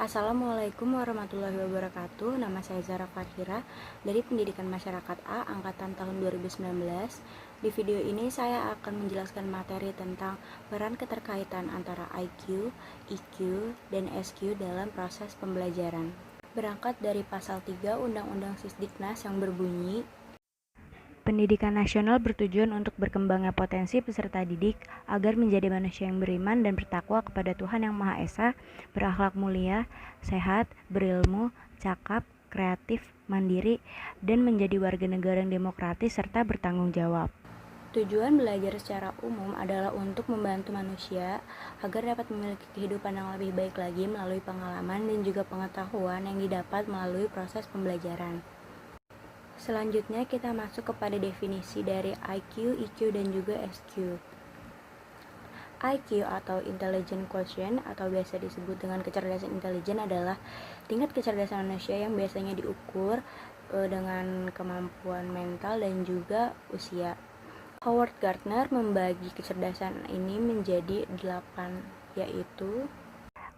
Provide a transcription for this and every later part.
Assalamualaikum warahmatullahi wabarakatuh. Nama saya Zara Fakhira dari Pendidikan Masyarakat A angkatan tahun 2019. Di video ini saya akan menjelaskan materi tentang peran keterkaitan antara IQ, EQ, dan SQ dalam proses pembelajaran. Berangkat dari pasal 3 Undang-Undang Sisdiknas yang berbunyi, pendidikan nasional bertujuan untuk berkembangnya potensi peserta didik agar menjadi manusia yang beriman dan bertakwa kepada Tuhan Yang Maha Esa, berakhlak mulia, sehat, berilmu, cakap, kreatif, mandiri, dan menjadi warga negara yang demokratis serta bertanggung jawab. Tujuan belajar secara umum adalah untuk membantu manusia agar dapat memiliki kehidupan yang lebih baik lagi melalui pengalaman dan juga pengetahuan yang didapat melalui proses pembelajaran. Selanjutnya kita masuk kepada definisi dari IQ, EQ, dan juga SQ. IQ atau Intelligent Quotient atau biasa disebut dengan kecerdasan intelijen adalah tingkat kecerdasan manusia yang biasanya diukur dengan kemampuan mental dan juga usia. Howard Gardner membagi kecerdasan ini menjadi 8, yaitu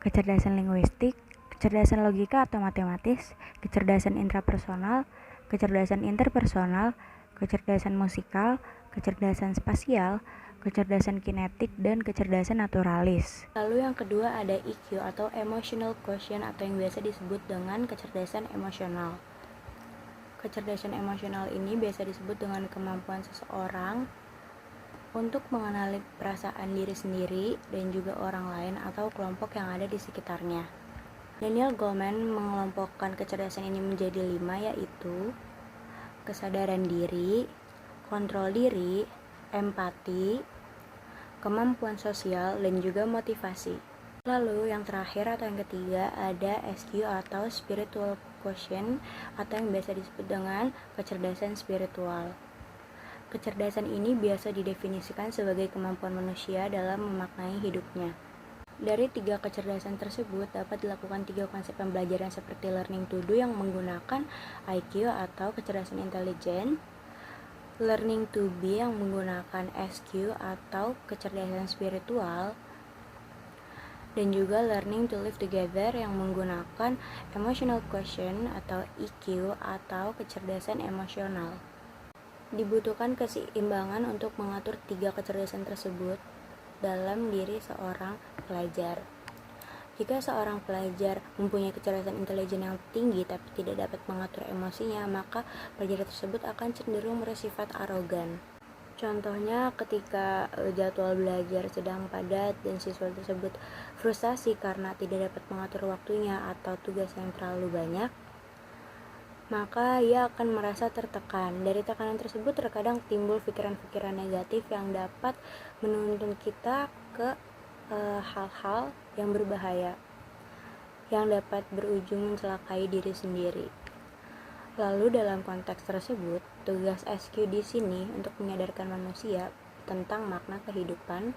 kecerdasan linguistik, kecerdasan logika atau matematis, kecerdasan intrapersonal, kecerdasan interpersonal, kecerdasan musikal, kecerdasan spasial, kecerdasan kinetik, dan kecerdasan naturalis. Lalu yang kedua ada EQ atau Emotional Quotient atau yang biasa disebut dengan kecerdasan emosional. Kecerdasan emosional ini biasa disebut dengan kemampuan seseorang untuk mengenali perasaan diri sendiri dan juga orang lain atau kelompok yang ada di sekitarnya. Daniel Goleman mengelompokkan kecerdasan ini menjadi 5, yaitu kesadaran diri, kontrol diri, empati, kemampuan sosial, dan juga motivasi. Lalu yang terakhir atau yang ketiga ada SQ atau Spiritual Quotient atau yang biasa disebut dengan kecerdasan spiritual. Kecerdasan ini biasa didefinisikan sebagai kemampuan manusia dalam memaknai hidupnya. Dari 3 kecerdasan tersebut dapat dilakukan 3 konsep pembelajaran seperti learning to do yang menggunakan IQ atau kecerdasan intelijen, learning to be yang menggunakan SQ atau kecerdasan spiritual, dan juga learning to live together yang menggunakan emotional quotient atau EQ atau kecerdasan emosional. Dibutuhkan keseimbangan untuk mengatur 3 kecerdasan tersebut dalam diri seorang pelajar. Jika seorang pelajar mempunyai kecerdasan intelijen yang tinggi tapi tidak dapat mengatur emosinya, maka pelajar tersebut akan cenderung bersifat arogan. Contohnya ketika jadwal belajar sedang padat dan siswa tersebut frustasi karena tidak dapat mengatur waktunya atau tugas yang terlalu banyak, maka ia akan merasa tertekan. Dari tekanan tersebut terkadang timbul pikiran-pikiran negatif yang dapat menuntun kita ke hal-hal yang berbahaya yang dapat berujung mencelakai diri sendiri. Lalu dalam konteks tersebut, tugas SQ di sini untuk menyadarkan manusia tentang makna kehidupan,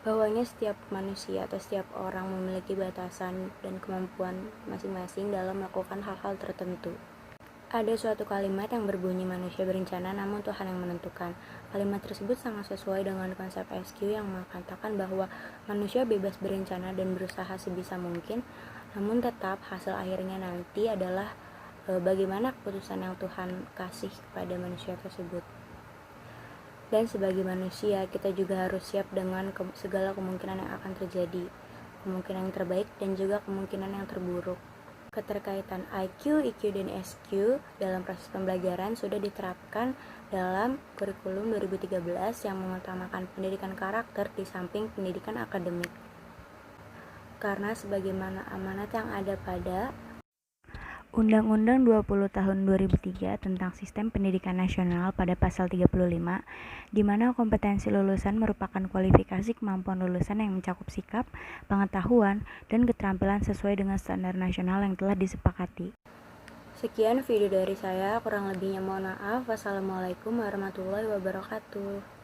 bahwanya setiap manusia atau setiap orang memiliki batasan dan kemampuan masing-masing dalam melakukan hal-hal tertentu. Ada suatu kalimat yang berbunyi manusia berencana namun Tuhan yang menentukan. Kalimat tersebut sangat sesuai dengan konsep SQ yang mengatakan bahwa manusia bebas berencana dan berusaha sebisa mungkin, namun tetap hasil akhirnya nanti adalah bagaimana keputusan yang Tuhan kasih kepada manusia tersebut. Dan sebagai manusia kita juga harus siap dengan segala kemungkinan yang akan terjadi, kemungkinan yang terbaik dan juga kemungkinan yang terburuk. Keterkaitan IQ, EQ, dan SQ dalam proses pembelajaran sudah diterapkan dalam kurikulum 2013 yang mengutamakan pendidikan karakter di samping pendidikan akademik. Karena sebagaimana amanat yang ada pada Undang-Undang 20 Tahun 2003 tentang Sistem Pendidikan Nasional pada pasal 35, di mana kompetensi lulusan merupakan kualifikasi kemampuan lulusan yang mencakup sikap, pengetahuan, dan keterampilan sesuai dengan standar nasional yang telah disepakati. Sekian video dari saya, kurang lebihnya mohon maaf. Wassalamualaikum warahmatullahi wabarakatuh.